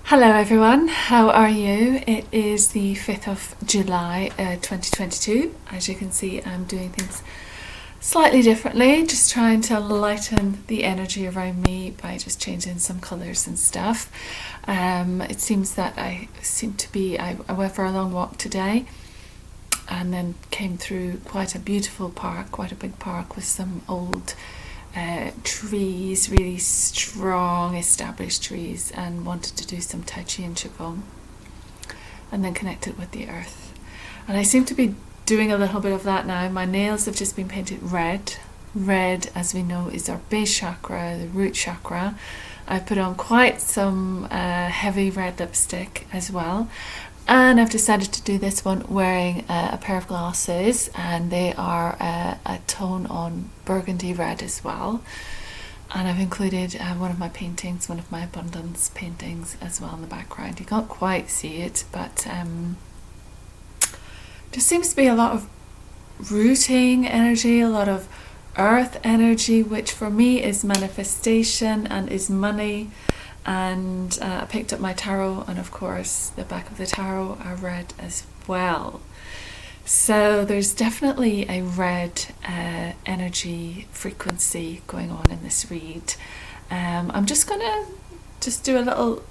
Hello everyone, how are you? It is the 5th of July 2022. As you can see, I'm doing things slightly differently, just trying to lighten the energy around me by just changing some colours and stuff. It seems that I went for a long walk today and then came through quite a beautiful park, quite a big park with some old trees, really strong established trees, and wanted to do some Tai Chi and Qigong and then connect it with the earth. And I seem to be doing a little bit of that now. My nails have just been painted red. Red, as we know, is our base chakra, the root chakra. I've put on quite some heavy red lipstick as well. And I've decided to do this one wearing a pair of glasses, and they are a tone on burgundy red as well. And I've included one of my paintings, one of my abundance paintings as well in the background. You can't quite see it, but there seems to be a lot of rooting energy, a lot of earth energy, which for me is manifestation and is money. And I picked up my tarot, and of course the back of the tarot are red as well. So there's definitely a red energy frequency going on in this read. I'm just gonna do a little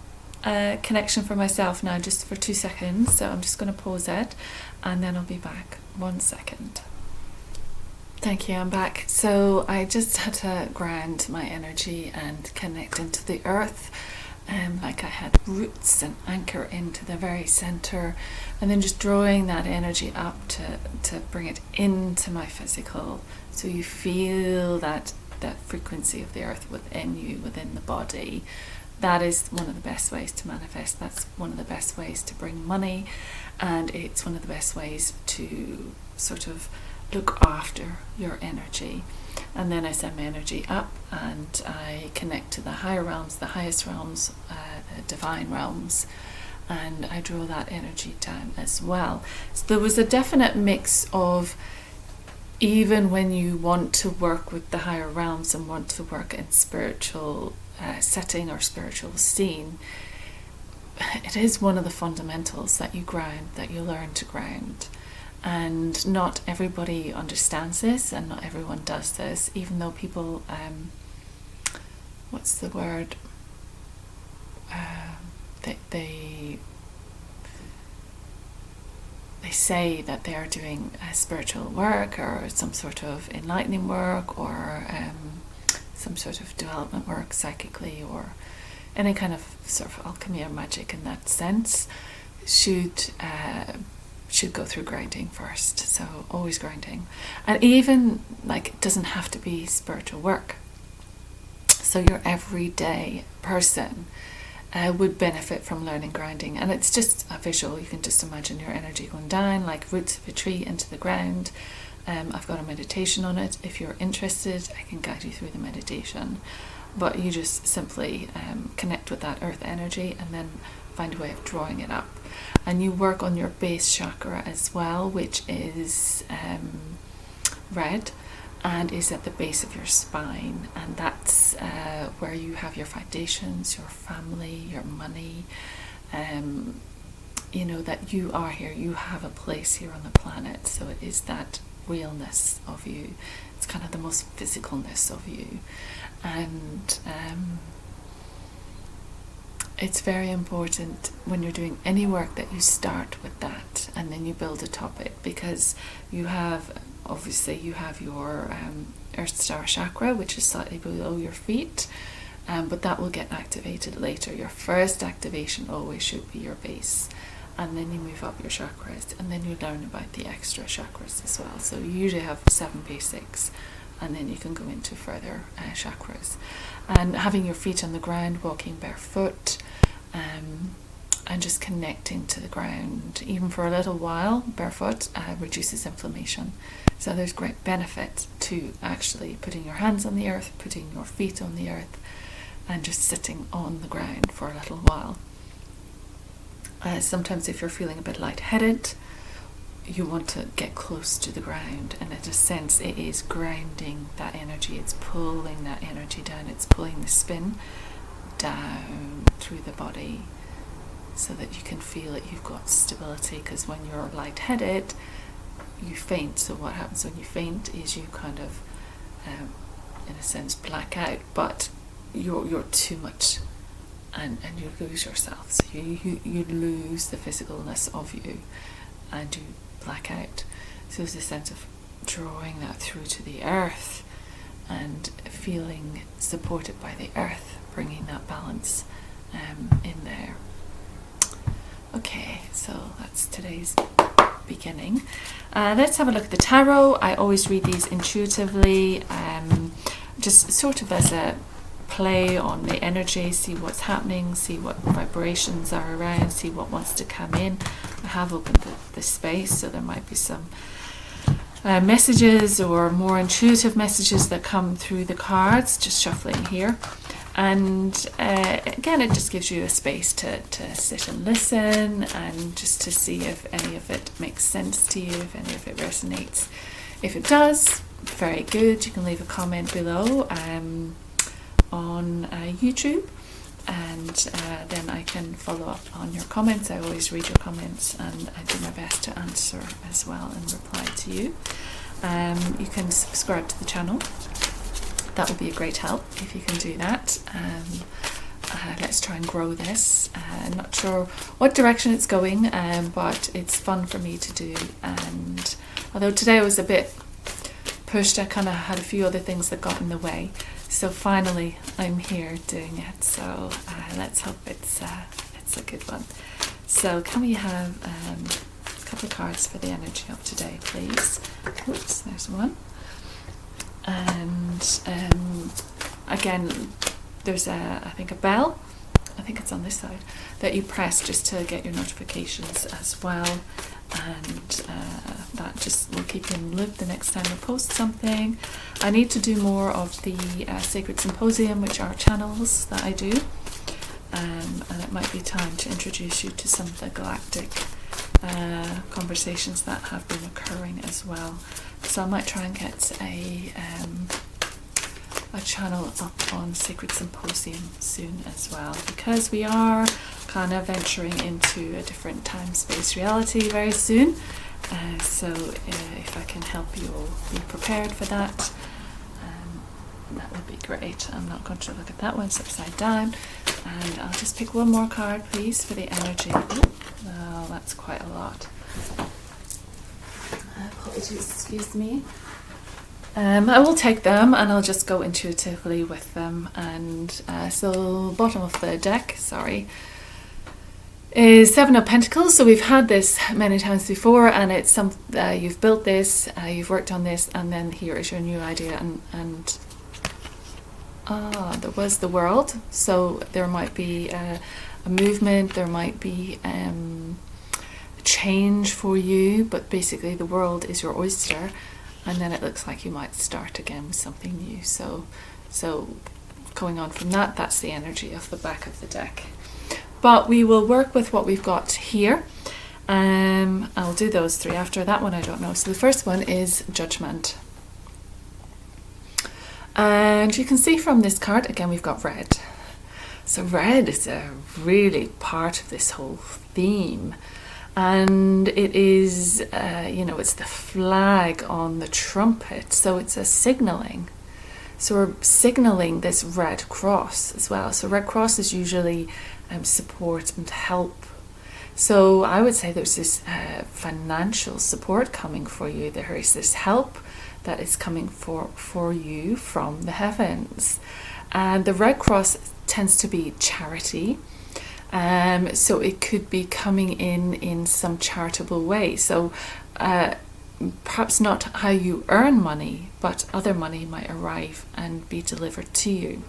connection for myself now, just for 2 seconds. So I'm just gonna pause it and then I'll be back. 1 second. Thank you, I'm back. So I just had to ground my energy and connect into the earth, like I had roots, and anchor into the very center, and then just drawing that energy up to bring it into my physical, so you feel that frequency of the earth within you, within the body. That is one of the best ways to manifest. That's one of the best ways to bring money, and it's one of the best ways to sort of look after your energy. And then I send my energy up and I connect to the higher realms, the highest realms, the divine realms, and I draw that energy down as well. So there was a definite mix of, even when you want to work with the higher realms and want to work in spiritual setting or spiritual scene, it is one of the fundamentals that you ground, that you learn to ground. And not everybody understands this, and not everyone does this, even though people, what's the word? They say that they are doing spiritual work or some sort of enlightening work, or some sort of development work psychically, or any kind of sort of alchemy or magic in that sense, should go through grounding first. So always grounding. And even, like, it doesn't have to be spiritual work. So your everyday person would benefit from learning grounding. And it's just a visual. You can just imagine your energy going down like roots of a tree into the ground. I've got a meditation on it. If you're interested, I can guide you through the meditation. But you just simply connect with that earth energy and then find a way of drawing it up. And you work on your base chakra as well, which is red and is at the base of your spine. And that's where you have your foundations, your family, your money. You know that you are here, you have a place here on the planet. So it is that realness of you. It's kind of the most physicalness of you. And it's very important when you're doing any work that you start with that and then you build atop it, because you have your Earth Star chakra, which is slightly below your feet, but that will get activated later. Your first activation always should be your base, and then you move up your chakras, and then you learn about the extra chakras as well. So you usually have 7 basics, and then you can go into further chakras. And having your feet on the ground, walking barefoot, and just connecting to the ground, even for a little while, barefoot, reduces inflammation. So there's great benefit to actually putting your hands on the earth, putting your feet on the earth, and just sitting on the ground for a little while. Sometimes if you're feeling a bit lightheaded, you want to get close to the ground, and in a sense it is grounding that energy. It's pulling that energy down. It's pulling the spin down through the body so that you can feel that you've got stability, because when you're lightheaded, you faint. So what happens when you faint is you kind of, in a sense, black out, but you're too much, and you lose yourself. So you lose the physicalness of you, and you black out. So there's a sense of drawing that through to the earth and feeling supported by the earth, bringing that balance in there. Okay, so that's today's beginning. Let's have a look at the tarot. I always read these intuitively, just sort of as a play on the energy, see what's happening, see what vibrations are around, see what wants to come in. I have opened the space, so there might be some messages or more intuitive messages that come through the cards, just shuffling here. And again, it just gives you a space to sit and listen, and just to see if any of it makes sense to you, if any of it resonates. If it does, very good. You can leave a comment below on YouTube, and then I can follow up on your comments. I always read your comments, and I do my best to answer as well and reply to you. You can subscribe to the channel. That would be a great help if you can do that. Let's try and grow this. I'm not sure what direction it's going, but it's fun for me to do. And although today I was a bit pushed, I kind of had a few other things that got in the way. So finally, I'm here doing it. So let's hope it's a good one. So can we have a couple of cards for the energy of today, please? Oops, there's one. And again, there's I think a bell, I think it's on this side, that you press just to get your notifications as well, and that just will keep you in the loop the next time I post something. I need to do more of the Sacred Symposium, which are channels that I do, and it might be time to introduce you to some of the galactic conversations that have been occurring as well. So I might try and get a channel up on Sacred Symposium soon as well, because we are kind of venturing into a different time-space reality very soon. So if I can help you all be prepared for that, that would be great. I'm not going to look at that one, it's upside down. And I'll just pick one more card, please, for the energy. Oh, that's quite a lot. Apologies, excuse me. I will take them, and I'll just go intuitively with them. And so bottom of the deck, sorry, is Seven of Pentacles. So we've had this many times before, and it's some you've built this, you've worked on this, and then here is your new idea. And there was the World. So there might be a movement, there might be change for you, but basically the world is your oyster, and then it looks like you might start again with something new. So going on from that, that's the energy of the back of the deck. But we will work with what we've got here. I'll do those three after that one. I don't know. So the first one is Judgment, and you can see from this card again we've got red. So red is a really part of this whole theme. And it is, it's the flag on the trumpet. So it's a signaling. So we're signaling this red cross as well. So red cross is usually support and help. So I would say there's this financial support coming for you. There is this help that is coming for you from the heavens. And the red cross tends to be charity. So it could be coming in some charitable way. So perhaps not how you earn money, but other money might arrive and be delivered to you.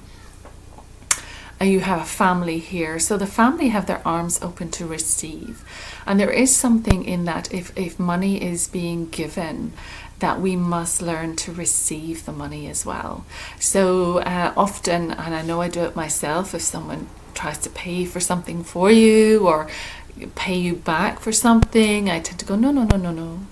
And you have a family here. So the family have their arms open to receive. And there is something in that if money is being given, that we must learn to receive the money as well. So often, and I know I do it myself, if someone tries to pay for something for you or pay you back for something, I tend to go, no,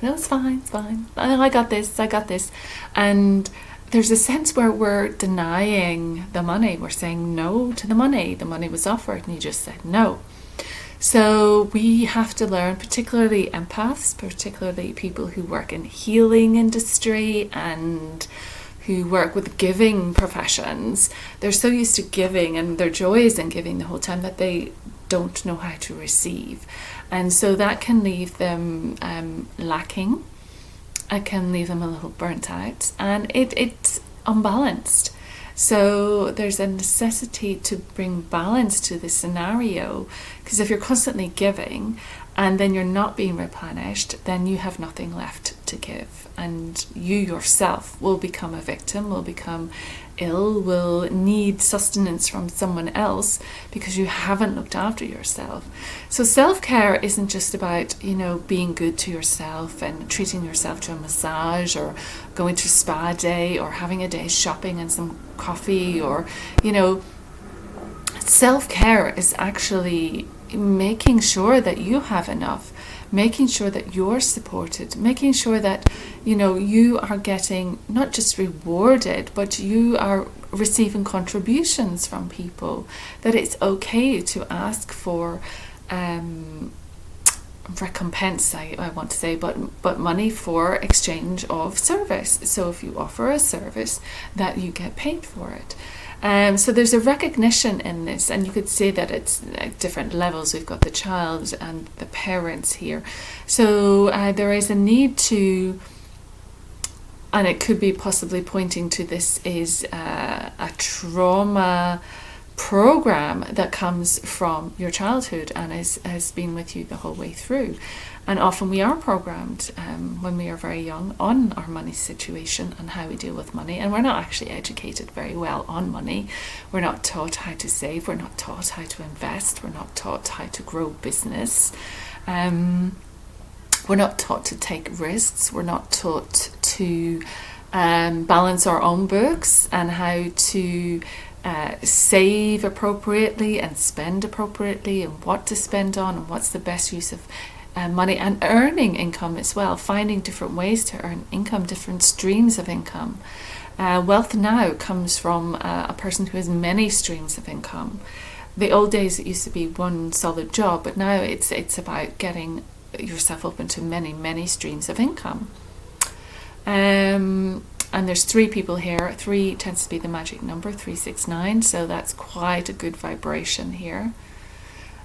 that's fine, it's fine. I got this. And there's a sense where we're denying the money. We're saying no to the money. The money was offered and you just said no. So we have to learn, particularly empaths, particularly people who work in healing industry and who work with giving professions. They're so used to giving, and their joy is in giving the whole time, that they don't know how to receive. And so that can leave them lacking. It can leave them a little burnt out, and it's unbalanced. So there's a necessity to bring balance to the scenario, because if you're constantly giving and then you're not being replenished, then you have nothing left to give, and you yourself will become a victim, will become ill, will need sustenance from someone else because you haven't looked after yourself. So self-care isn't just about, being good to yourself and treating yourself to a massage or going to a spa day or having a day shopping and some coffee, or self-care is actually making sure that you have enough, making sure that you're supported, making sure that you are getting not just rewarded, but you are receiving contributions from people, that it's okay to ask for recompense, I want to say, but money for exchange of service. So if you offer a service, that you get paid for it. So there's a recognition in this, and you could say that it's like different levels. We've got the child and the parents here. So there is a need to, and it could be possibly pointing to this, is a trauma program that comes from your childhood and has been with you the whole way through. And often we are programmed when we are very young on our money situation and how we deal with money, and we're not actually educated very well on money. We're not taught how to save, we're not taught how to invest, we're not taught how to grow business, we're not taught to take risks, we're not taught to balance our own books and how to save appropriately and spend appropriately, and what to spend on, and what's the best use of money, and earning income as well, finding different ways to earn income, different streams of income. Wealth now comes from a person who has many streams of income. The old days it used to be one solid job, but now it's about getting yourself open to many streams of income. And there's 3 people here. 3 tends to be the magic number, 369, so that's quite a good vibration here.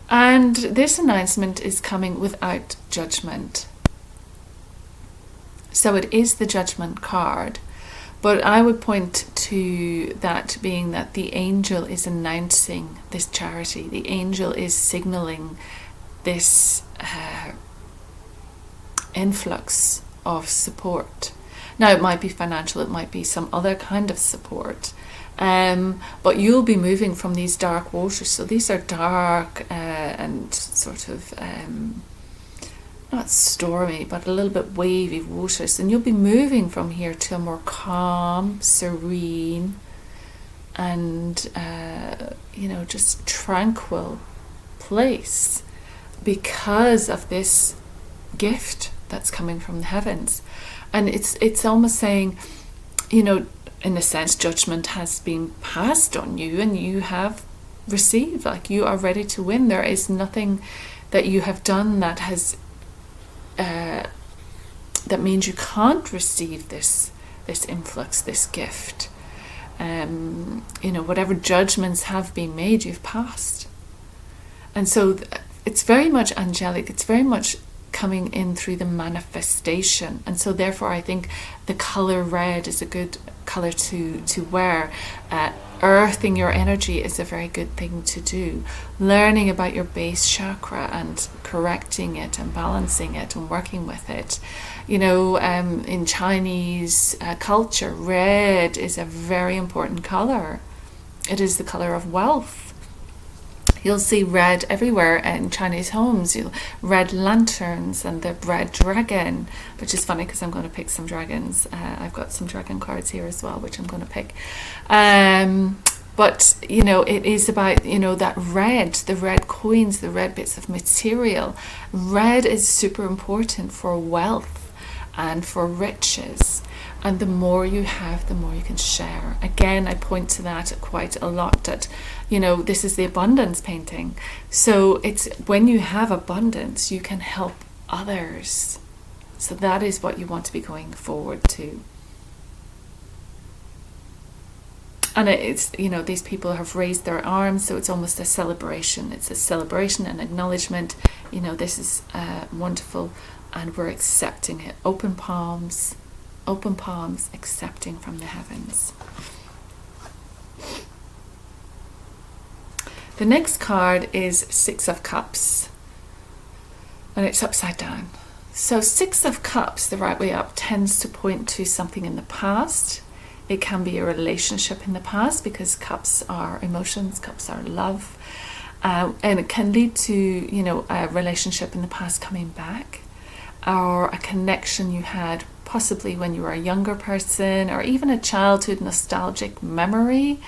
And this announcement is coming without judgment. So it is the judgment card, but I would point to that being that the angel is announcing this charity. The angel is signaling this influx of support. Now, it might be financial, it might be some other kind of support. But you'll be moving from these dark waters. So these are dark and sort of not stormy, but a little bit wavy waters. And you'll be moving from here to a more calm, serene, and just tranquil place because of this gift that's coming from the heavens. And it's almost saying, in a sense, judgment has been passed on you and you have received, like you are ready to win. There is nothing that you have done that has that means you can't receive this influx, this gift. Whatever judgments have been made, you've passed. And so it's very much angelic, it's very much coming in through the manifestation. And so therefore I think the colour red is a good colour to wear. Earthing your energy is a very good thing to do. Learning about your base chakra and correcting it and balancing it and working with it. In Chinese culture, red is a very important colour. It is the colour of wealth. You'll see red everywhere in Chinese homes. Red lanterns and the red dragon, which is funny because I'm going to pick some dragons. I've got some dragon cards here as well, which I'm going to pick. But it is about that red, the red coins, the red bits of material. Red is super important for wealth and for riches. And the more you have, the more you can share. Again, I point to that quite a lot, that, this is the abundance painting. So it's when you have abundance, you can help others. So that is what you want to be going forward to. And it's, these people have raised their arms, so it's almost a celebration. It's a celebration and acknowledgement. This is wonderful, and we're accepting it. Open palms, accepting from the heavens. The next card is Six of Cups, and it's upside down. So Six of Cups, the right way up, tends to point to something in the past. It can be a relationship in the past, because cups are emotions, cups are love, and it can lead to, a relationship in the past coming back, or a connection you had possibly when you were a younger person, or even a childhood nostalgic memory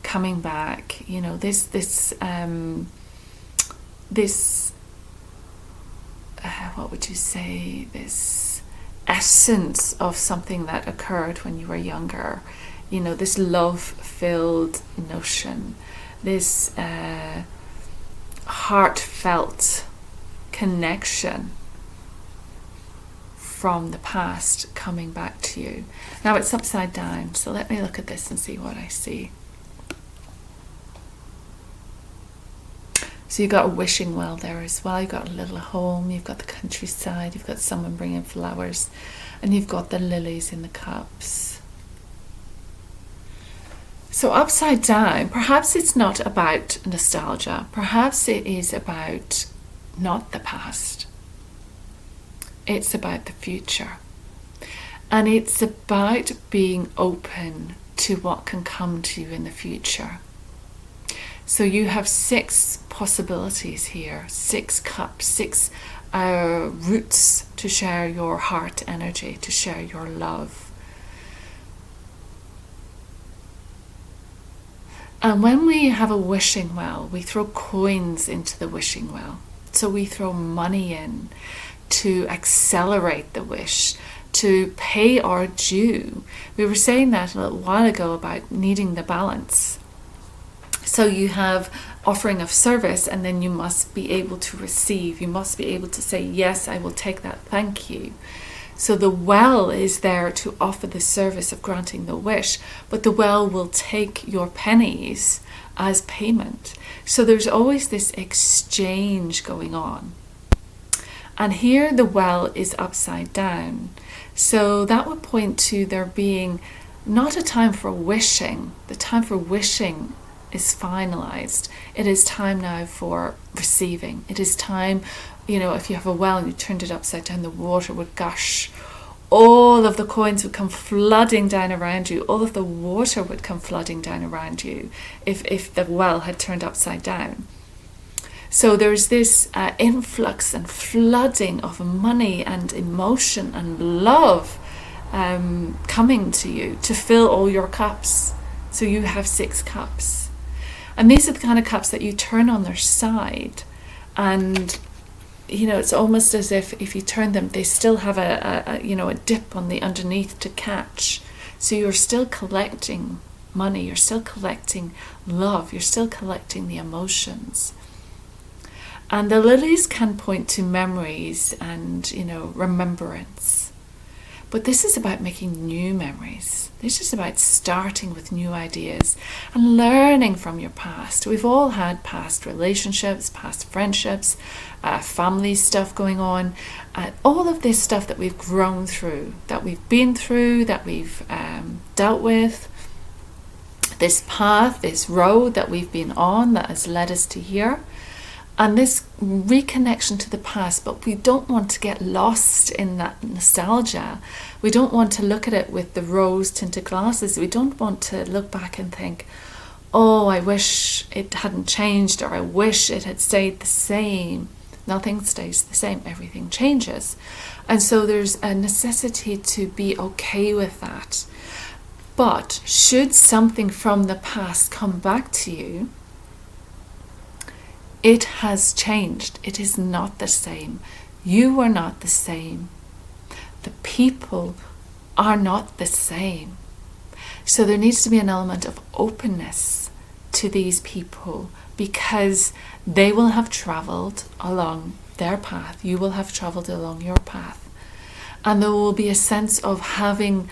coming back. This what would you say, this essence of something that occurred when you were younger, this love-filled notion, this heartfelt connection from the past coming back to you. Now it's upside down, so let me look at this and see what I see. So you've got a wishing well there as well. You've got a little home, you've got the countryside, you've got someone bringing flowers, and you've got the lilies in the cups. So upside down, perhaps it's not about nostalgia. Perhaps it is about not the past. It's about the future. And it's about being open to what can come to you in the future. So you have 6 possibilities here, 6 cups, 6 roots to share your heart energy, to share your love. And when we have a wishing well, we throw coins into the wishing well. So we throw money in to accelerate the wish, to pay our due. We were saying that a little while ago about needing the balance. So you have offering of service, and then you must be able to receive. You must be able to say, yes, I will take that, thank you. So the well is there to offer the service of granting the wish, but the well will take your pennies as payment. So there's always this exchange going on. And here the well is upside down. So that would point to there being not a time for wishing. The time for wishing is finalized. It is time now for receiving. It is time, if you have a well and you turned it upside down, the water would gush. All of the coins would come flooding down around you. All of the water would come flooding down around you if the well had turned upside down. So there's this influx and flooding of money and emotion and love coming to you to fill all your cups. So you have 6 cups. And these are the kind of cups that you turn on their side, and it's almost as if you turn them, they still have a dip on the underneath to catch. So you're still collecting money, you're still collecting love, you're still collecting the emotions. And the lilies can point to memories and remembrance. But this is about making new memories. This is about starting with new ideas and learning from your past. We've all had past relationships, past friendships, family stuff going on, all of this stuff that we've grown through, that we've been through, that we've dealt with. This path, this road that we've been on that has led us to here. And this reconnection to the past, but we don't want to get lost in that nostalgia. We don't want to look at it with the rose-tinted glasses. We don't want to look back and think, oh, I wish it hadn't changed, or I wish it had stayed the same. Nothing stays the same, everything changes. And so there's a necessity to be okay with that. But should something from the past come back to you, it has changed. It is not the same. You are not the same. The people are not the same. So there needs to be an element of openness to these people, because they will have traveled along their path. You will have traveled along your path. And there will be a sense of having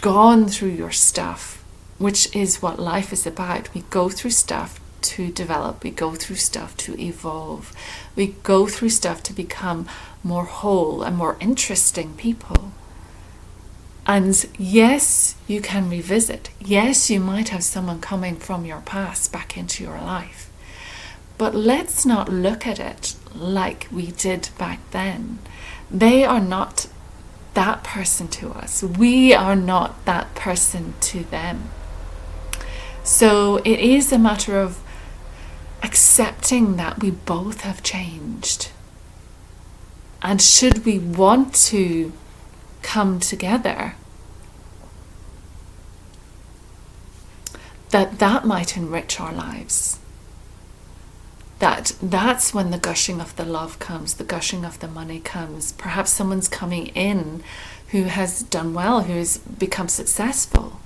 gone through your stuff, which is what life is about. We go through stuff to develop. We go through stuff to evolve. We go through stuff to become more whole and more interesting people. And yes, you can revisit. Yes, you might have someone coming from your past back into your life. But let's not look at it like we did back then. They are not that person to us. We are not that person to them. So it is a matter of accepting that we both have changed. And should we want to come together, that might enrich our lives. That's when the gushing of the love comes, the gushing of the money comes. Perhaps someone's coming in who has done well, who has become successful.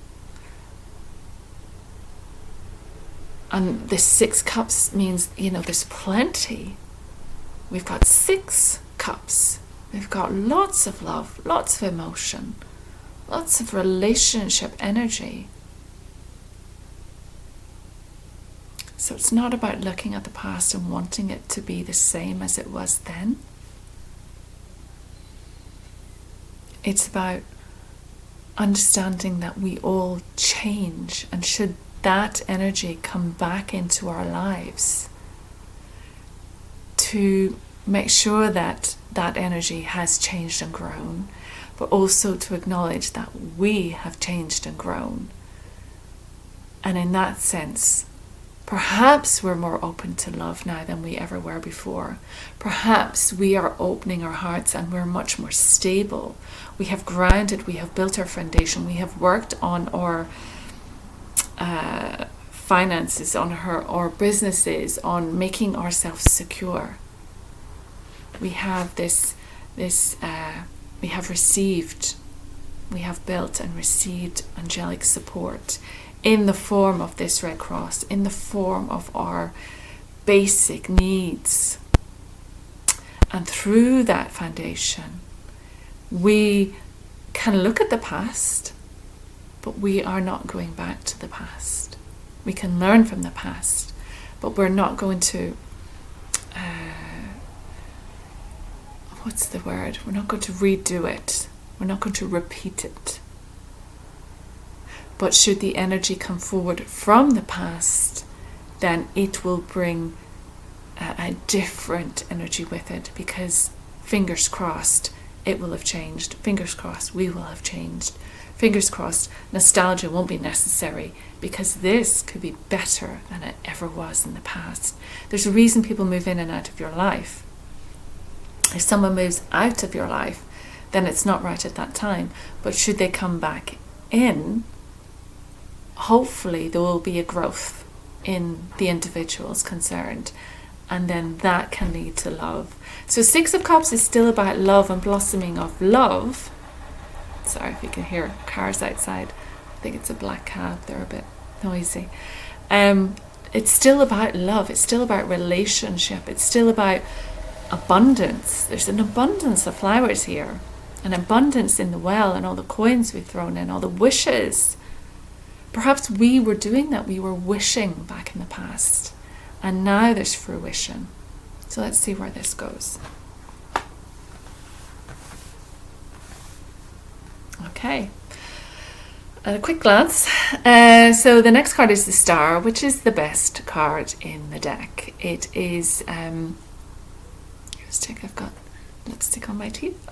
And the 6 cups means, there's plenty. We've got 6 cups. We've got lots of love, lots of emotion, lots of relationship energy. So it's not about looking at the past and wanting it to be the same as it was then. It's about understanding that we all change, and should that energy come back into our lives, to make sure that that energy has changed and grown, but also to acknowledge that we have changed and grown. And in that sense, perhaps we're more open to love now than we ever were before. Perhaps we are opening our hearts and we're much more stable. We have grounded, we have built our foundation, we have worked on our finances, on our businesses, on making ourselves secure. We have we have built and received angelic support in the form of this Red Cross, in the form of our basic needs. And through that foundation, we can look at the past, but we are not going back to the past. We can learn from the past, but we're not going to, we're not going to redo it. We're not going to repeat it. But should the energy come forward from the past, then it will bring a different energy with it, because fingers crossed, it will have changed. Fingers crossed, we will have changed. Fingers crossed, nostalgia won't be necessary, because this could be better than it ever was in the past. There's a reason people move in and out of your life. If someone moves out of your life, then it's not right at that time. But should they come back in, hopefully there will be a growth in the individuals concerned, and then that can lead to love. So 6 of Cups is still about love and blossoming of love. Sorry if you can hear cars outside. I think it's a black cab, they're a bit noisy. It's still about love, it's still about relationship, it's still about abundance. There's an abundance of flowers here, an abundance in the well, and all the coins we've thrown in, all the wishes. Perhaps we were doing that, we were wishing back in the past, and now there's fruition. So let's see where this goes. Okay, at a quick glance, so the next card is the Star, which is the best card in the deck. It is, I've got lipstick on my teeth.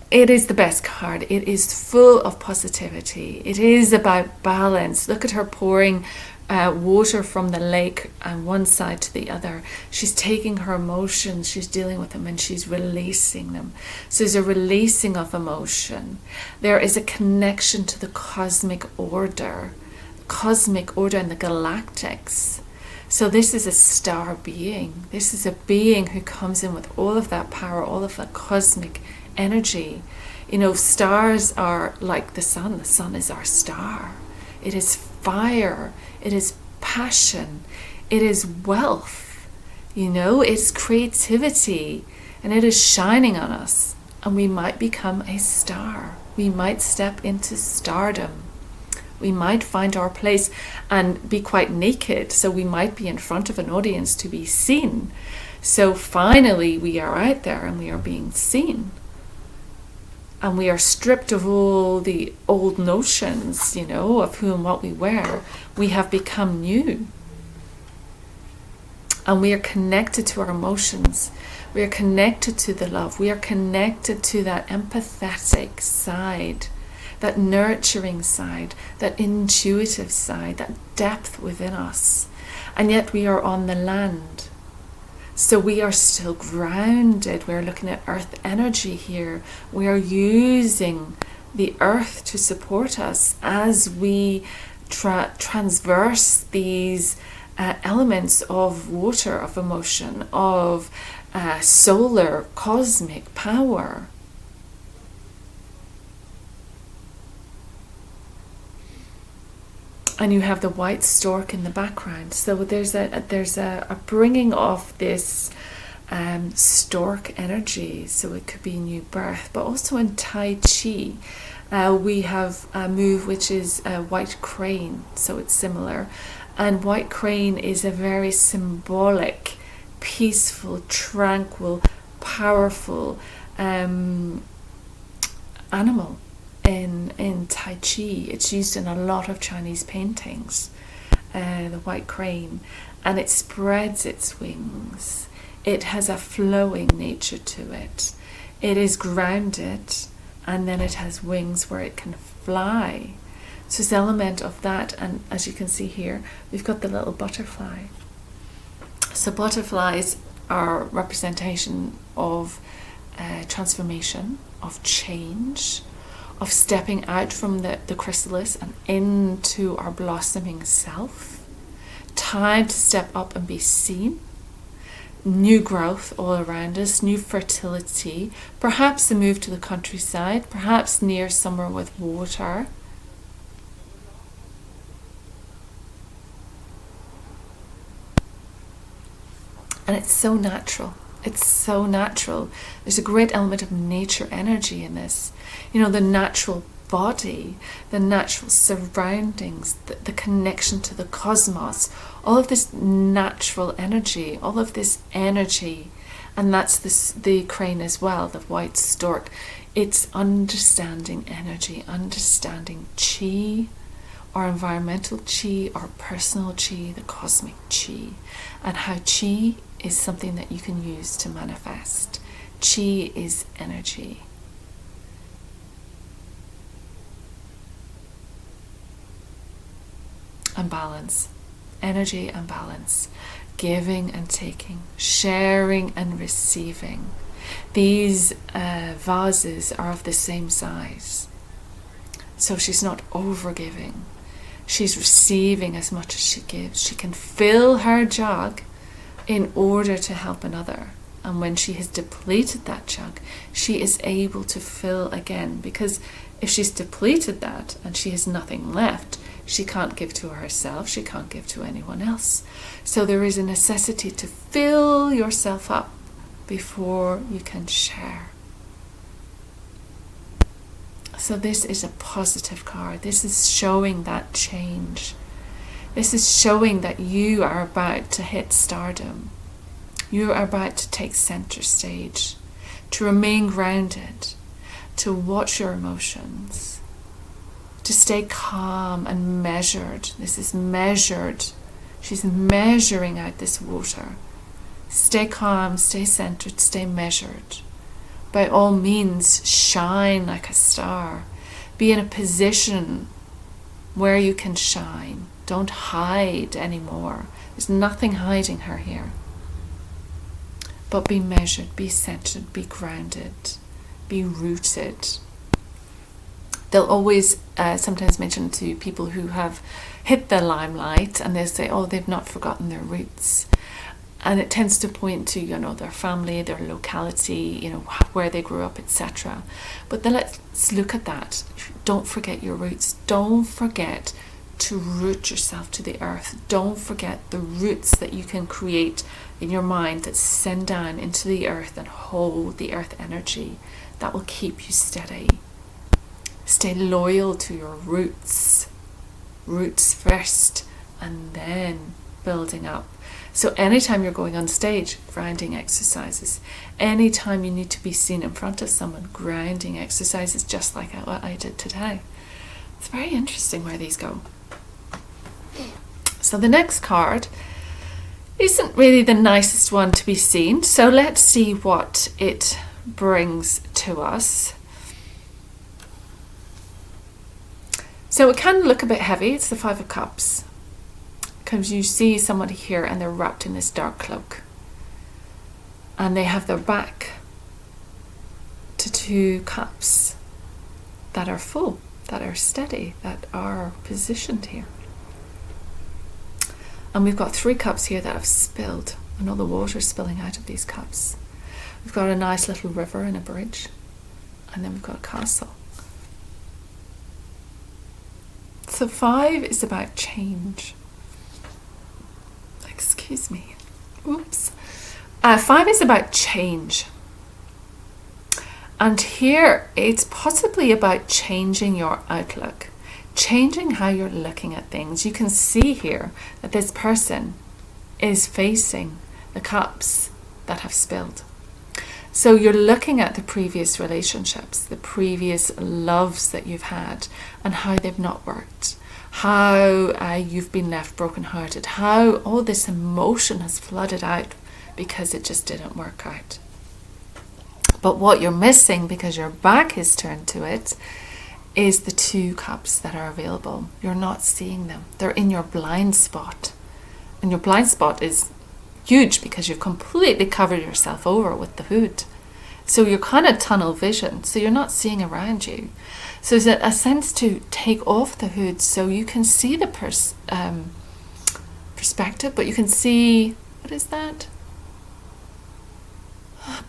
It is the best card. It is full of positivity. It is about balance. Look at her pouring water from the lake on one side to the other. She's taking her emotions, she's dealing with them, and she's releasing them. So there's a releasing of emotion. There is a connection to the cosmic order and the galactics. So this is a star being. This is a being who comes in with all of that power, all of that cosmic energy. You know, stars are like the sun. The sun is our star. It is fire. It is passion. It is wealth. You know, it's creativity. And it is shining on us. And we might become a star. We might step into stardom. We might find our place and be quite naked. So we might be in front of an audience to be seen. So finally we are out there and we are being seen. And we are stripped of all the old notions, you know, of who and what we were. We have become new. And we are connected to our emotions. We are connected to the love. We are connected to that empathetic side, that nurturing side, that intuitive side, that depth within us. And yet we are on the land. So we are still grounded. We're looking at earth energy here. We are using the earth to support us as we transverse these elements of water, of emotion, of solar, cosmic power. And you have the white stork in the background. So there's a bringing of this stork energy. So it could be new birth, but also in Tai Chi, we have a move which is a white crane. So it's similar, and white crane is a very symbolic, peaceful, tranquil, powerful animal. In Tai Chi, it's used in a lot of Chinese paintings, the white crane, and it spreads its wings. It has a flowing nature to it. It is grounded, and then it has wings where it can fly. So it's an element of that, and as you can see here, we've got the little butterfly. So butterflies are representation of transformation, of change, of stepping out from the chrysalis and into our blossoming self. Time to step up and be seen. New growth all around us, new fertility, perhaps a move to the countryside, perhaps near somewhere with water. And it's so natural. It's so natural. There's a great element of nature energy in this. You know, the natural body, the natural surroundings, the connection to the cosmos, all of this natural energy, all of this energy. And that's the crane as well, the white stork. It's understanding energy, understanding chi, our environmental chi, our personal chi, the cosmic chi, and how chi is something that you can use to manifest. Chi is energy. And balance. Energy and balance. Giving and taking. Sharing and receiving. These vases are of the same size. So she's not over-giving. She's receiving as much as she gives. She can fill her jug in order to help another. And when she has depleted that jug, she is able to fill again. Because if she's depleted that and she has nothing left, she can't give to herself, she can't give to anyone else. So there is a necessity to fill yourself up before you can share. So this is a positive card. This is showing that change. This is showing that you are about to hit stardom. You are about to take center stage, to remain grounded, to watch your emotions, to stay calm and measured. This is measured. She's measuring out this water. Stay calm, stay centered, stay measured. By all means, shine like a star. Be in a position where you can shine. Don't hide anymore. There's nothing hiding her here. But be measured, be centered, be grounded, be rooted. They'll always sometimes mention to people who have hit the limelight, and they'll say, oh, they've not forgotten their roots. And it tends to point to, their family, their locality, where they grew up, etc. But then let's look at that. Don't forget your roots. Don't forget to root yourself to the earth. Don't forget the roots that you can create in your mind that send down into the earth and hold the earth energy. That will keep you steady. Stay loyal to your roots. Roots first, and then building up. So anytime you're going on stage, grounding exercises. Anytime you need to be seen in front of someone, grounding exercises, just like what I did today. It's very interesting where these go. So the next card isn't really the nicest one to be seen. So let's see what it brings to us. So it can look a bit heavy. It's the Five of Cups. Because you see somebody here and they're wrapped in this dark cloak. And they have their back to two cups that are full, that are steady, that are positioned here. And we've got 3 cups here that have spilled. And all the water is spilling out of these cups. We've got a nice little river and a bridge. And then we've got a castle. So 5 is about change. Excuse me. Oops. 5 is about change. And here it's possibly about changing your outlook, changing how you're looking at things. You can see here that this person is facing the cups that have spilled. So you're looking at the previous relationships, the previous loves that you've had, and how they've not worked. How you've been left brokenhearted, how all this emotion has flooded out because it just didn't work out. But what you're missing, because your back is turned to it, is the 2 cups that are available. You're not seeing them. They're in your blind spot. And your blind spot is huge because you've completely covered yourself over with the hood. So you're kind of tunnel vision, so you're not seeing around you. So there's a sense to take off the hood so you can see the perspective, but you can see, what is that?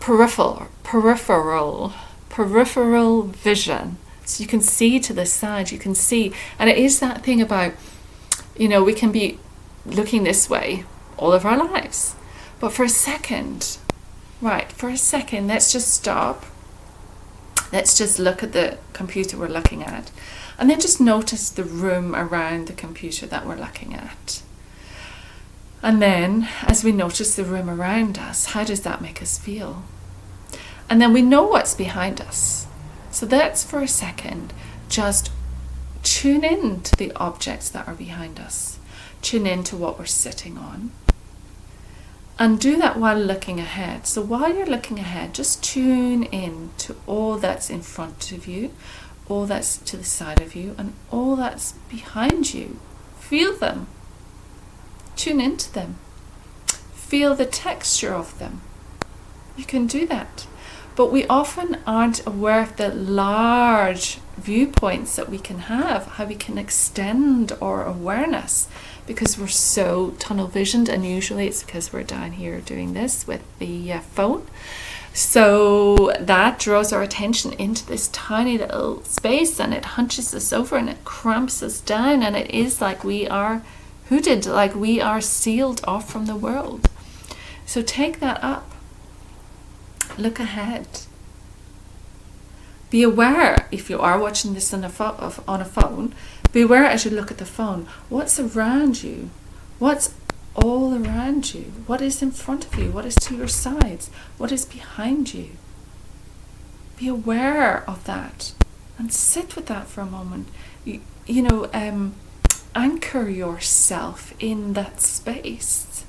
Peripheral vision. So you can see to the side, you can see, and it is that thing about, we can be looking this way all of our lives. But for a second, let's just stop. Let's just look at the computer we're looking at. And then just notice the room around the computer that we're looking at. And then, as we notice the room around us, how does that make us feel? And then we know what's behind us. So that's for a second. Just tune in to the objects that are behind us. Tune in to what we're sitting on. And do that while looking ahead. So while you're looking ahead, just tune in to all that's in front of you, all that's to the side of you, and all that's behind you. Feel them. Tune into them. Feel the texture of them. You can do that. But we often aren't aware of the large viewpoints that we can have, how we can extend our awareness, because we're so tunnel visioned, and usually it's because we're down here doing this with the phone. So that draws our attention into this tiny little space, and it hunches us over and it cramps us down, and it is like we are hooded, like we are sealed off from the world. So take that up. Look ahead. Be aware, if you are watching this on a phone, be aware as you look at the phone, what's around you? What's all around you? What is in front of you? What is to your sides? What is behind you? Be aware of that and sit with that for a moment. Anchor yourself in that space.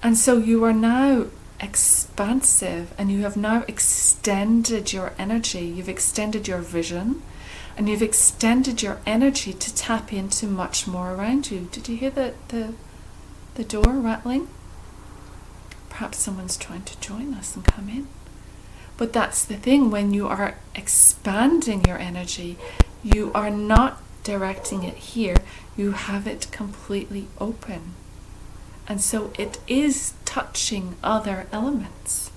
And so you are now expansive, and you have now extended your energy. You've extended your vision, and you've extended your energy to tap into much more around you. Did you hear the door rattling? Perhaps someone's trying to join us and come in. But that's the thing, when you are expanding your energy, you are not directing it here, you have it completely open. And so it is touching other elements.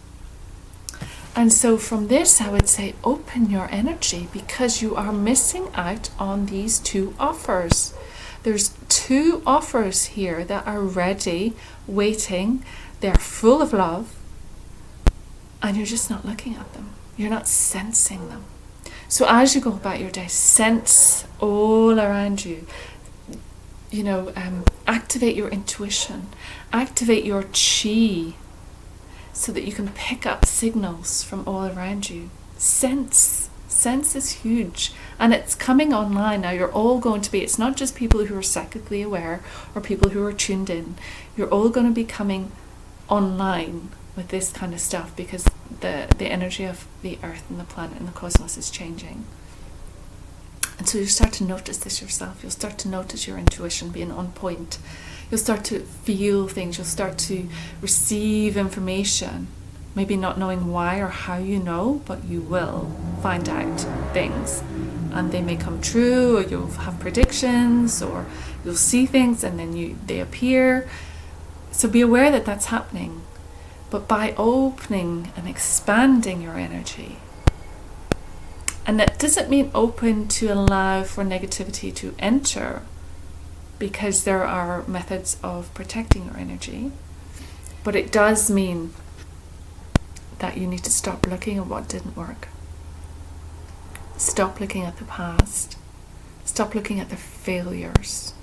And so from this, I would say open your energy, because you are missing out on these 2 offers. There's 2 offers here that are ready, waiting. They're full of love, and you're just not looking at them. You're not sensing them. So as you go about your day, sense all around you. Activate your intuition, activate your chi, so that you can pick up signals from all around you. Sense is huge, and it's coming online now. You're all going to be, it's not just people who are psychically aware or people who are tuned in. You're all going to be coming online with this kind of stuff, because the energy of the earth and the planet and the cosmos is changing. And so you start to notice this yourself. You'll start to notice your intuition being on point. You'll start to feel things. You'll start to receive information. Maybe not knowing why or how you know, but you will find out things. And they may come true, or you'll have predictions, or you'll see things and then they appear. So be aware that that's happening. But by opening and expanding your energy, and that doesn't mean open to allow for negativity to enter, because there are methods of protecting your energy. But it does mean that you need to stop looking at what didn't work. Stop looking at the past. Stop looking at the failures.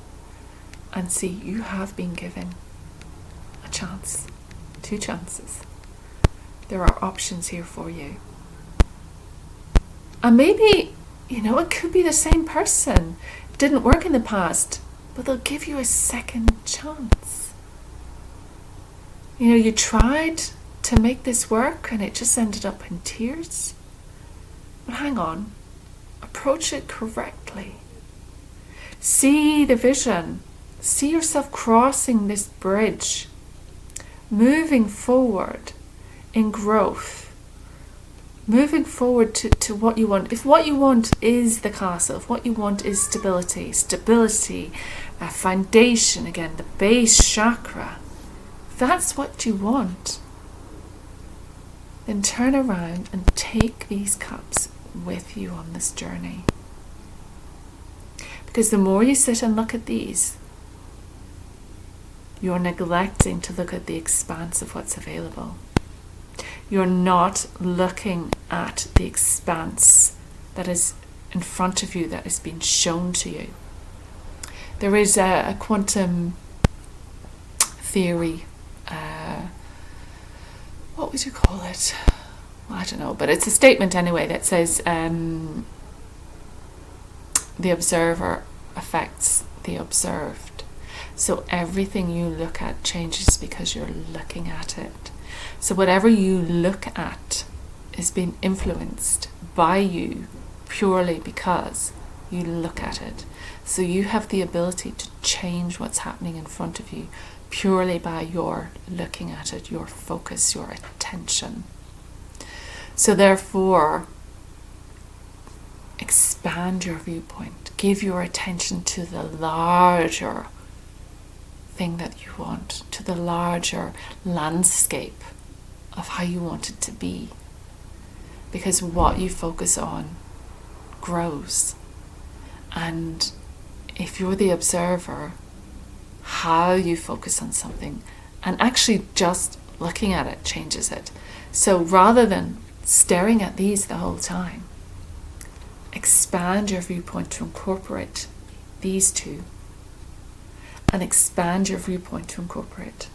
And see, you have been given a chance. 2 chances. There are options here for you. And maybe, it could be the same person. It didn't work in the past, but they'll give you a second chance. You tried to make this work and it just ended up in tears. But hang on. Approach it correctly. See the vision. See yourself crossing this bridge, moving forward in growth. Moving forward to what you want. If what you want is the castle, if what you want is stability, a foundation, again, the base chakra, if that's what you want, then turn around and take these cups with you on this journey. Because the more you sit and look at these, you're neglecting to look at the expanse of what's available. You're not looking at the expanse that is in front of you, that is being shown to you. There is a quantum theory, what would you call it? Well, I don't know, but it's a statement anyway that says the observer affects the observed. So everything you look at changes because you're looking at it. So whatever you look at is being influenced by you purely because you look at it. So you have the ability to change what's happening in front of you purely by your looking at it, your focus, your attention. So therefore, expand your viewpoint. Give your attention to the larger thing that you want, to the larger landscape of how you want it to be. Because what you focus on grows. And if you're the observer, how you focus on something and actually just looking at it changes it. So rather than staring at these the whole time, expand your viewpoint to incorporate these two, and expand your viewpoint to incorporate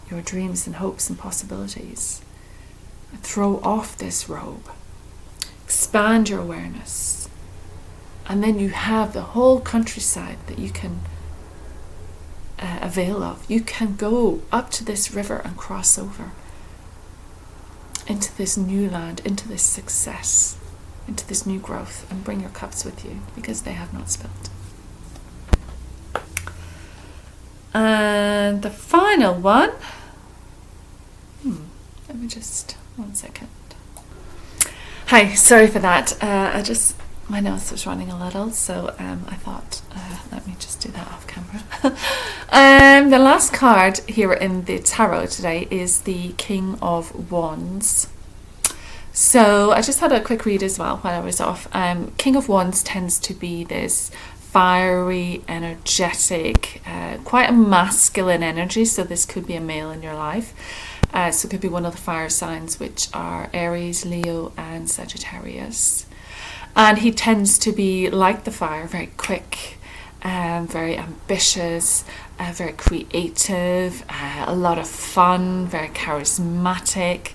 your dreams and hopes and possibilities. Throw off this robe, expand your awareness, and then you have the whole countryside that you can avail of. You can go up to this river and cross over into this new land, into this success, into this new growth, and bring your cups with you because they have not spilled. And the final one, let me just, 1 second. Hi, sorry for that. I just my nose was running a little, so I thought, let me just do that off camera. The last card here in the tarot today is the King of Wands. So I just had a quick read as well while I was off. King of Wands tends to be this fiery, energetic, quite a masculine energy. So this could be a male in your life. So it could be one of the fire signs, which are Aries, Leo, and Sagittarius. And he tends to be like the fire, very quick, very ambitious, very creative, a lot of fun, very charismatic,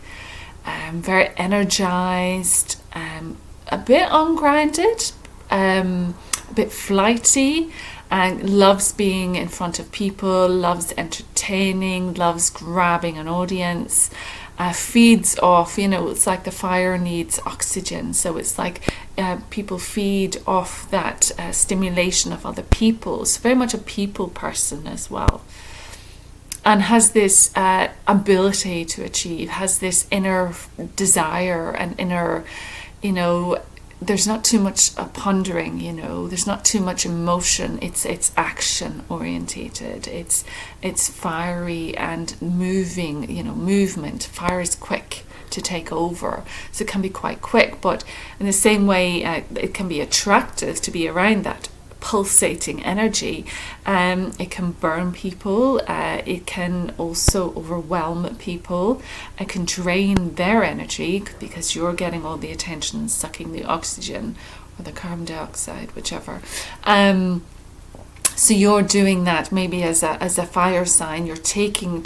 very energized, a bit ungrounded, a bit flighty, and loves being in front of people, loves entertaining, loves grabbing an audience, feeds off, it's like the fire needs oxygen. So it's like people feed off that stimulation of other people. So very much a people person as well. And has this ability to achieve, has this inner desire and inner, there's not too much pondering, there's not too much emotion. It's action orientated. It's fiery and moving, movement. Fire is quick to take over, so it can be quite quick. But in the same way, it can be attractive to be around that pulsating energy. It can burn people. It can also overwhelm people. It can drain their energy because you're getting all the attention and sucking the oxygen or the carbon dioxide, whichever. So you're doing that maybe as a fire sign. You're taking.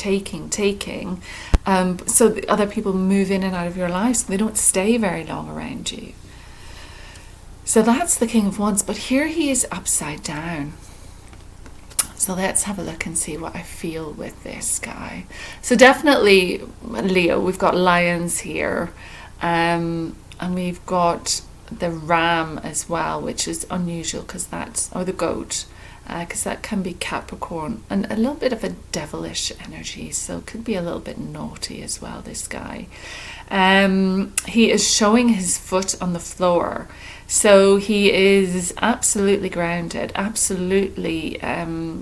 So the other people move in and out of your life. So they don't stay very long around you. So that's the King of Wands, but here he is upside down. So let's have a look and see what I feel with this guy. So definitely Leo, we've got lions here, and we've got the ram as well, which is unusual or the goat, because that can be Capricorn, and a little bit of a devilish energy, so it could be a little bit naughty as well, this guy. He is showing his foot on the floor. So he is absolutely grounded, absolutely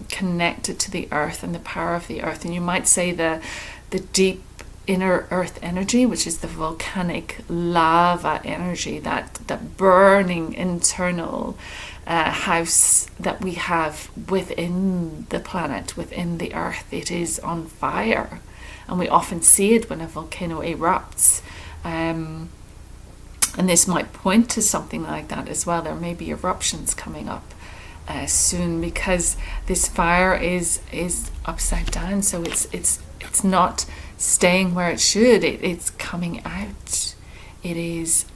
connected to the earth and the power of the earth. And you might say the deep inner earth energy, which is the volcanic lava energy, that burning internal house that we have within the planet, within the earth. It is on fire. And we often see it when a volcano erupts. And this might point to something like that as well. There may be eruptions coming up soon, because this fire is upside down. So it's not staying where it should. It's coming out. It is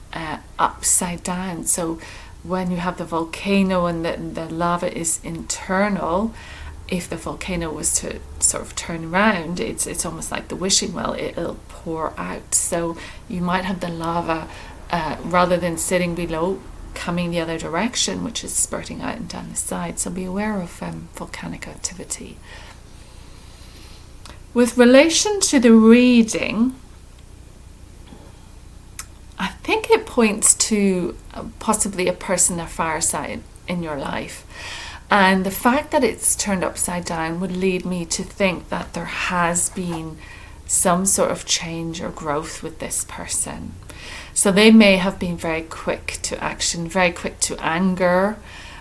upside down. So when you have the volcano and the lava is internal, if the volcano was to sort of turn around, it's almost like the wishing well. It'll pour out. So you might have the lava, rather than sitting below, coming the other direction, which is spurting out and down the side. So be aware of volcanic activity. With relation to the reading, I think it points to possibly a person, a fire sign in your life. And the fact that it's turned upside down would lead me to think that there has been some sort of change or growth with this person. So they may have been very quick to action, very quick to anger,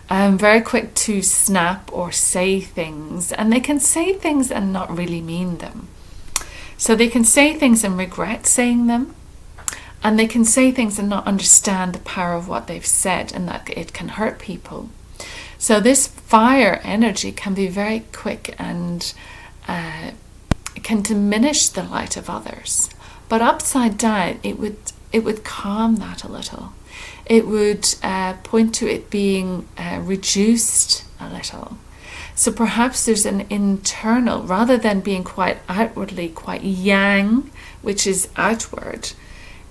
very quick to snap or say things. And they can say things and not really mean them. So they can say things and regret saying them. And they can say things and not understand the power of what they've said, and that it can hurt people. So this fire energy can be very quick and can diminish the light of others. But upside down, it would calm that a little. It would point to it being reduced a little. So perhaps there's an internal, rather than being quite outwardly, quite yang, which is outward,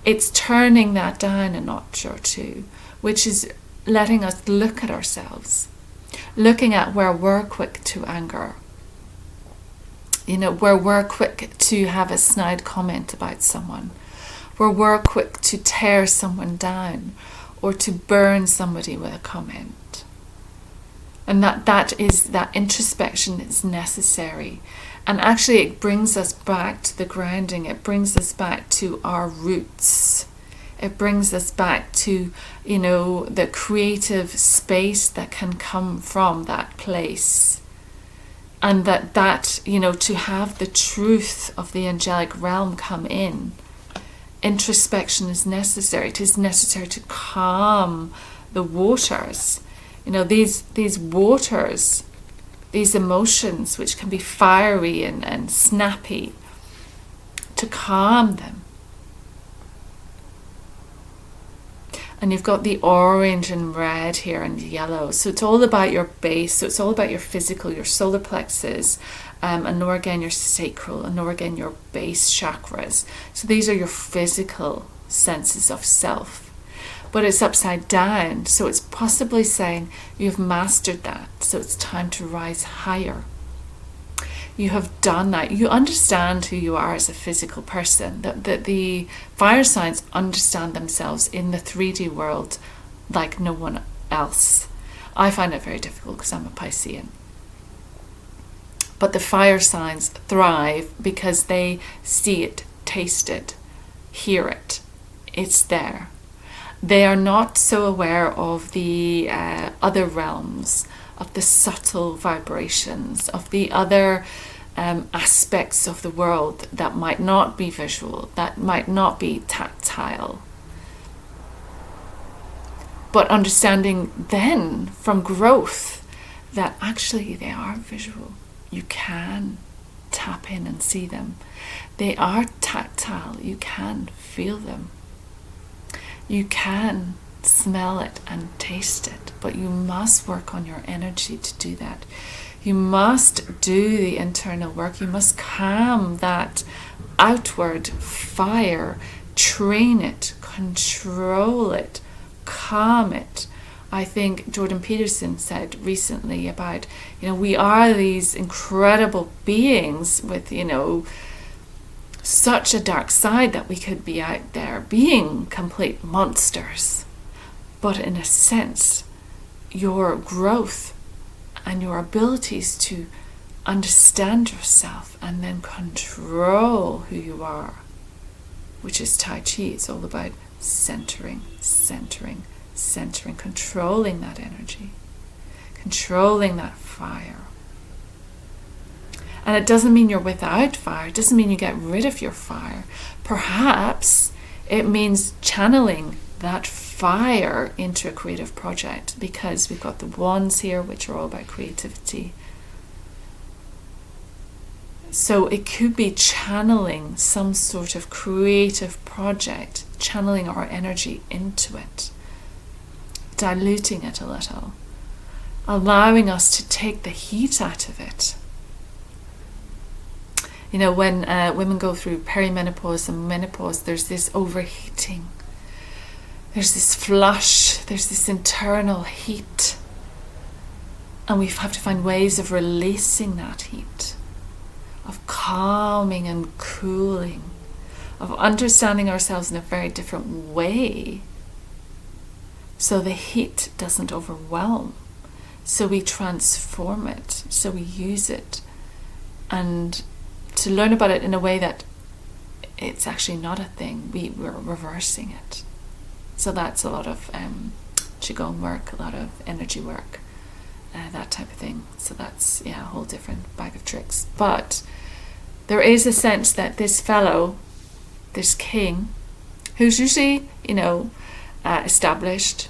it's turning that down a notch or two, which is letting us look at ourselves, looking at where we're quick to anger, where we're quick to have a snide comment about someone, where we're quick to tear someone down, or to burn somebody with a comment. And that introspection is necessary. And actually it brings us back to the grounding. It brings us back to our roots. It brings us back to, the creative space that can come from that place. And that to have the truth of the angelic realm come in, introspection is necessary. It is necessary to calm the waters. These waters, these emotions, which can be fiery and snappy, to calm them. And you've got the orange and red here and yellow. So it's all about your base. So it's all about your physical, your solar plexus, and nor again your sacral, and nor again your base chakras. So these are your physical senses of self. But it's upside down. So it's possibly saying you've mastered that. So it's time to rise higher. You have done that. You understand who you are as a physical person. That the fire signs understand themselves in the 3D world like no one else. I find it very difficult because I'm a Piscean. But the fire signs thrive because they see it, taste it, hear it. It's there. They are not so aware of the other realms, of the subtle vibrations, of the other aspects of the world that might not be visual, that might not be tactile. But understanding then from growth that actually they are visual. You can tap in and see them. They are tactile. You can feel them. You can smell it and taste it, but you must work on your energy to do that. You must do the internal work. You must calm that outward fire, train it, control it, calm it. I think Jordan Peterson said recently about, we are these incredible beings with, such a dark side that we could be out there being complete monsters. But in a sense, your growth and your abilities to understand yourself and then control who you are, which is Tai Chi. It's all about centering, controlling that energy, controlling that fire. And it doesn't mean you're without fire. It doesn't mean you get rid of your fire. Perhaps it means channeling that fire into a creative project, because we've got the wands here, which are all about creativity. So it could be channeling some sort of creative project, channeling our energy into it, diluting it a little, allowing us to take the heat out of it. When women go through perimenopause and menopause, there's this overheating. There's this flush, there's this internal heat. And we have to find ways of releasing that heat, of calming and cooling, of understanding ourselves in a very different way, so the heat doesn't overwhelm. So we transform it, so we use it, and to learn about it in a way that it's actually not a thing, we're reversing it. So that's a lot of Qigong work, a lot of energy work, that type of thing. So that's, a whole different bag of tricks. But there is a sense that this fellow, this king, who's usually, established,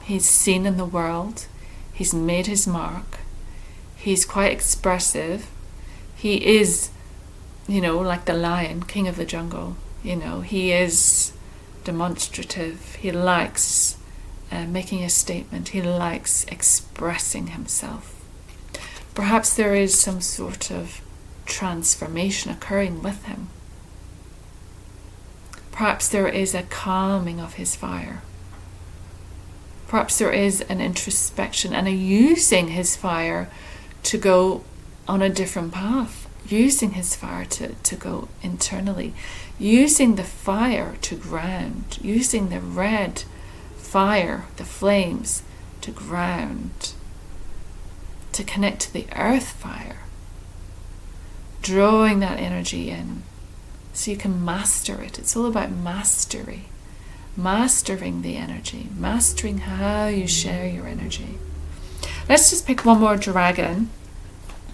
he's seen in the world, he's made his mark, he's quite expressive, he is, like the lion, king of the jungle, he is demonstrative, he likes making a statement, he likes expressing himself. Perhaps there is some sort of transformation occurring with him. Perhaps there is a calming of his fire. Perhaps there is an introspection and a using his fire to go on a different path, using his fire to go internally, using the fire to ground, using the red fire, the flames, to ground, to connect to the earth fire, drawing that energy in so you can master it. It's all about mastery, mastering the energy, mastering how you share your energy. Let's just pick one more dragon.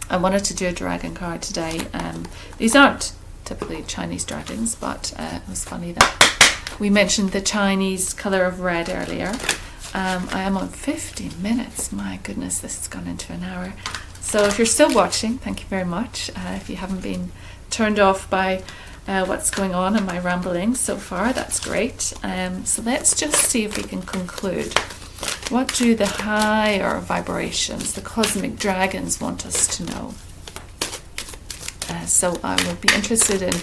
I wanted to do a dragon card today. These aren't typically Chinese dragons, but it was funny that we mentioned the Chinese colour of red earlier. I am on 50 minutes. My goodness, this has gone into an hour. So if you're still watching, thank you very much. If you haven't been turned off by what's going on in my rambling so far, that's great. So let's just see if we can conclude. What do the higher vibrations, the cosmic dragons, want us to know? So I would be interested in,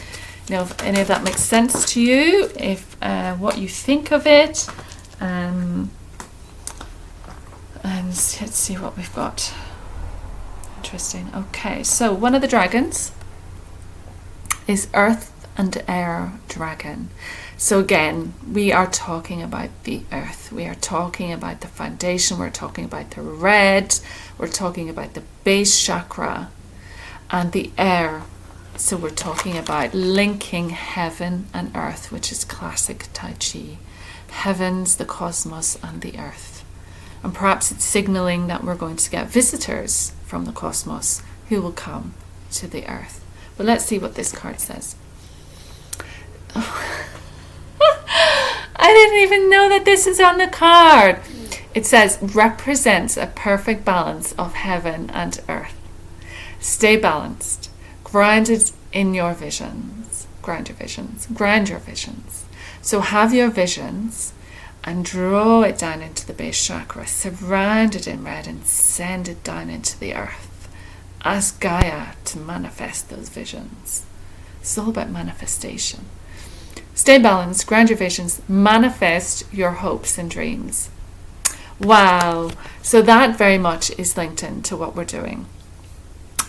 if any of that makes sense to you, if what you think of it, and let's see what we've got. Interesting. Okay, so one of the dragons is Earth and Air Dragon. So again, we are talking about the earth. We are talking about the foundation. We're talking about the red. We're talking about the base chakra and the air. So we're talking about linking heaven and earth, which is classic Tai Chi. Heavens, the cosmos, and the earth. And perhaps it's signaling that we're going to get visitors from the cosmos who will come to the earth. But let's see what this card says. Oh. I didn't even know that this is on the card. It says, represents a perfect balance of heaven and earth. Stay balanced, grounded in your visions. Ground your visions. So have your visions and draw it down into the base chakra, surround it in red and send it down into the earth. Ask Gaia to manifest those visions. It's all about manifestation. Stay balanced, ground your visions, manifest your hopes and dreams. Wow. So that very much is linked into what we're doing.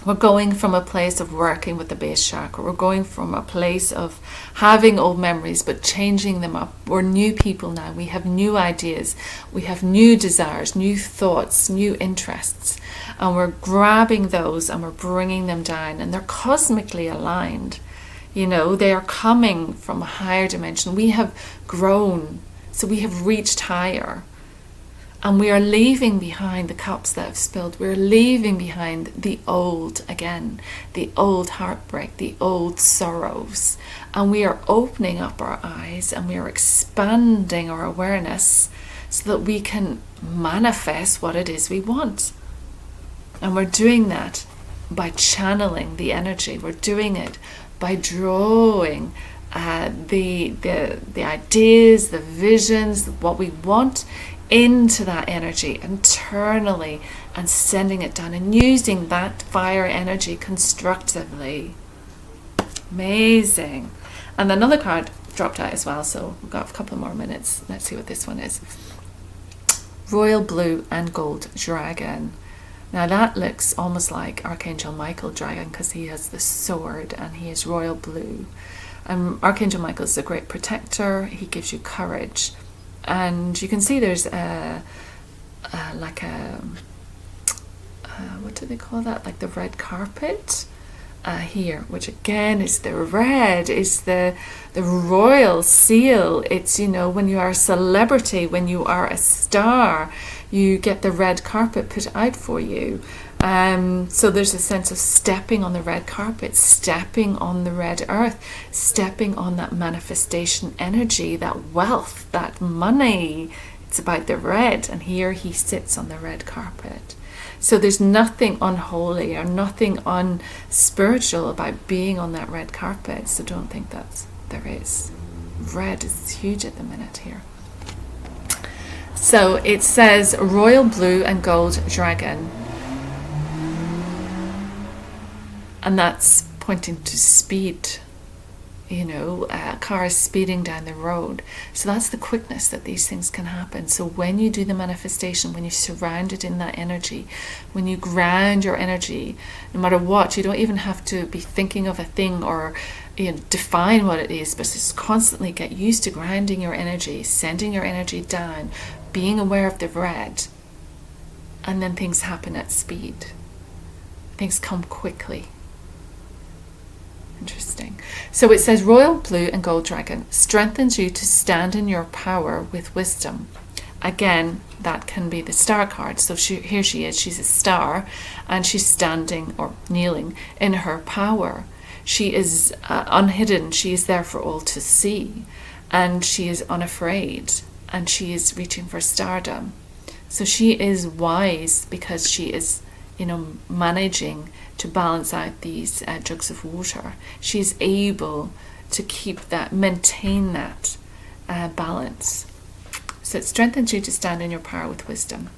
We're going from a place of working with the base chakra. We're going from a place of having old memories but changing them up. We're new people now. We have new ideas. We have new desires, new thoughts, new interests. And we're grabbing those and we're bringing them down. And they're cosmically aligned. They are coming from a higher dimension. We have grown, so we have reached higher. And we are leaving behind the cups that have spilled. We're leaving behind the old again, the old heartbreak, the old sorrows. And we are opening up our eyes and we are expanding our awareness so that we can manifest what it is we want. And we're doing that by channeling the energy. We're doing it by drawing the ideas, the visions, what we want into that energy internally and sending it down and using that fire energy constructively. Amazing. And another card dropped out as well, so we've got a couple more minutes. Let's see what this one is. Royal Blue and Gold Dragon. Now that looks almost like Archangel Michael Dragon because he has the sword and he is royal blue. Archangel Michael is a great protector. He gives you courage. And you can see there's what do they call that? Like the red carpet here, which again is the red, is the royal seal. It's, when you are a celebrity, when you are a star, you get the red carpet put out for you. So there's a sense of stepping on the red carpet, stepping on the red earth, stepping on that manifestation energy, that wealth, that money. It's about the red, and here he sits on the red carpet. So there's nothing unholy or nothing unspiritual about being on that red carpet. So don't think that there is. Red is huge at the minute here. So it says Royal Blue and Gold Dragon. And that's pointing to speed. Cars speeding down the road. So that's the quickness that these things can happen. So when you do the manifestation, when you surround it in that energy, when you ground your energy, no matter what, you don't even have to be thinking of a thing or define what it is, but just constantly get used to grounding your energy, sending your energy down, being aware of the red, and then things happen at speed. Things come quickly. Interesting. So it says royal blue and gold dragon strengthens you to stand in your power with wisdom. Again, that can be the star card. So here she is, she's a star, and she's standing or kneeling in her power. She is unhidden, she is there for all to see, and she is unafraid, and she is reaching for stardom. So she is wise because she is, managing to balance out these jugs of water. She's able to maintain that balance. So it strengthens you to stand in your power with wisdom.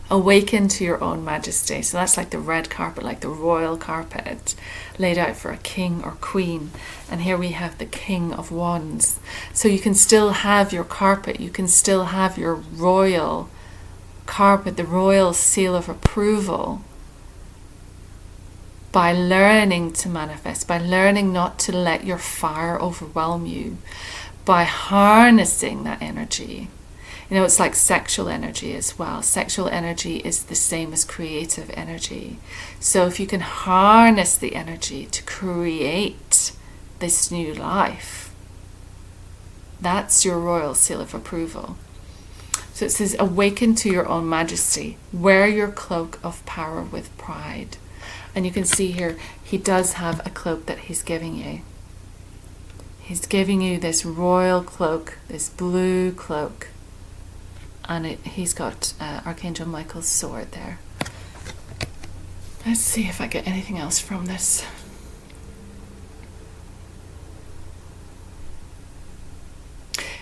Awaken to your own majesty. So that's like the red carpet, like the royal carpet laid out for a king or queen. And here we have the King of Wands. So you can still have your carpet, you can still have your royal carpet, the royal seal of approval, by learning to manifest, by learning not to let your fire overwhelm you, by harnessing that energy. It's like sexual energy as well. Sexual energy is the same as creative energy. So if you can harness the energy to create this new life, that's your royal seal of approval. So it says, awaken to your own majesty. Wear your cloak of power with pride. And you can see here, he does have a cloak that he's giving you. He's giving you this royal cloak, this blue cloak. And he's got Archangel Michael's sword there. Let's see if I get anything else from this.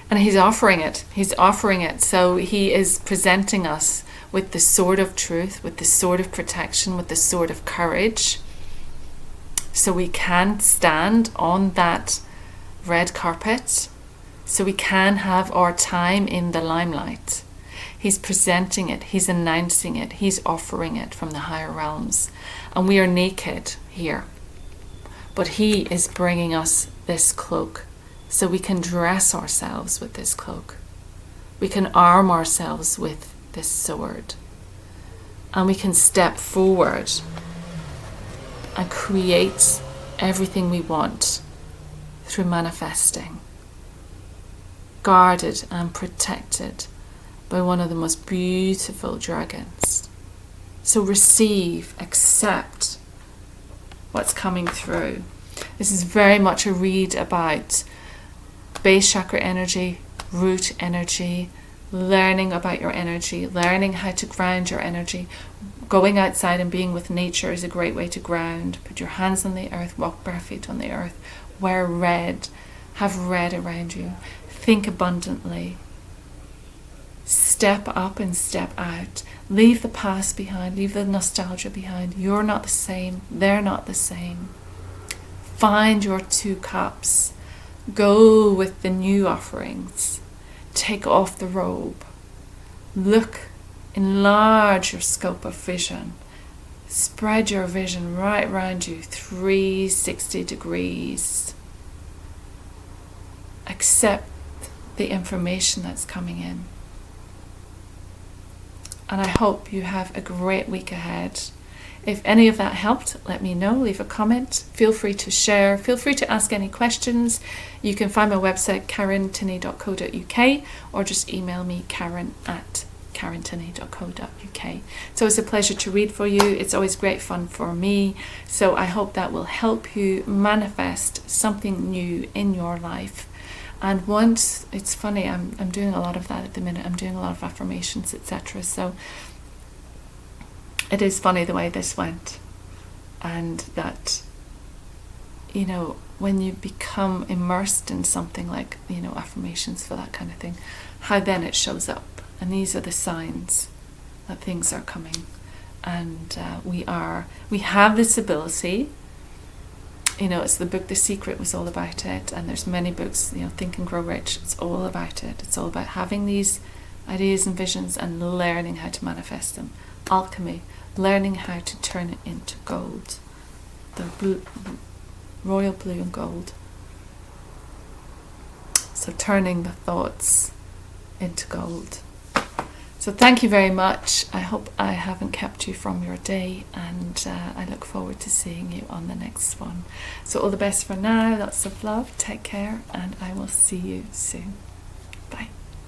And he's offering it. He's offering it. So he is presenting us with the sword of truth, with the sword of protection, with the sword of courage. So we can stand on that red carpet. So we can have our time in the limelight. He's presenting it. He's announcing it. He's offering it from the higher realms. And we are naked here. But he is bringing us this cloak. So we can dress ourselves with this cloak. We can arm ourselves with this sword. And we can step forward and create everything we want through manifesting. Guarded and protected by one of the most beautiful dragons. So receive, accept what's coming through. This is very much a read about base chakra energy, root energy, learning about your energy, learning how to ground your energy. Going outside and being with nature is a great way to ground. Put your hands on the earth, walk barefoot on the earth, wear red, have red around you, think abundantly. Step up and step out. Leave the past behind, leave the nostalgia behind. You're not the same, they're not the same. Find your 2 cups. Go with the new offerings. Take off the robe. Look, enlarge your scope of vision. Spread your vision right around you, 360 degrees. Accept the information that's coming in. And I hope you have a great week ahead. If any of that helped, let me know. Leave a comment. Feel free to share. Feel free to ask any questions. You can find my website, karentinny.co.uk, or just email me, karen@karentinny.co.uk. So it's a pleasure to read for you. It's always great fun for me. So I hope that will help you manifest something new in your life. And once, it's funny, I'm doing a lot of that at the minute. I'm doing a lot of affirmations, etc. So it is funny the way this went. And that, when you become immersed in something like, affirmations for that kind of thing, how then it shows up. And these are the signs that things are coming. And we have this ability. It's the book The Secret was all about it, and there's many books, Think and Grow Rich, it's all about it. It's all about having these ideas and visions and learning how to manifest them. Alchemy, learning how to turn it into gold. The royal blue and gold. So turning the thoughts into gold. So thank you very much. I hope I haven't kept you from your day, and I look forward to seeing you on the next one. So all the best for now. Lots of love. Take care, and I will see you soon. Bye.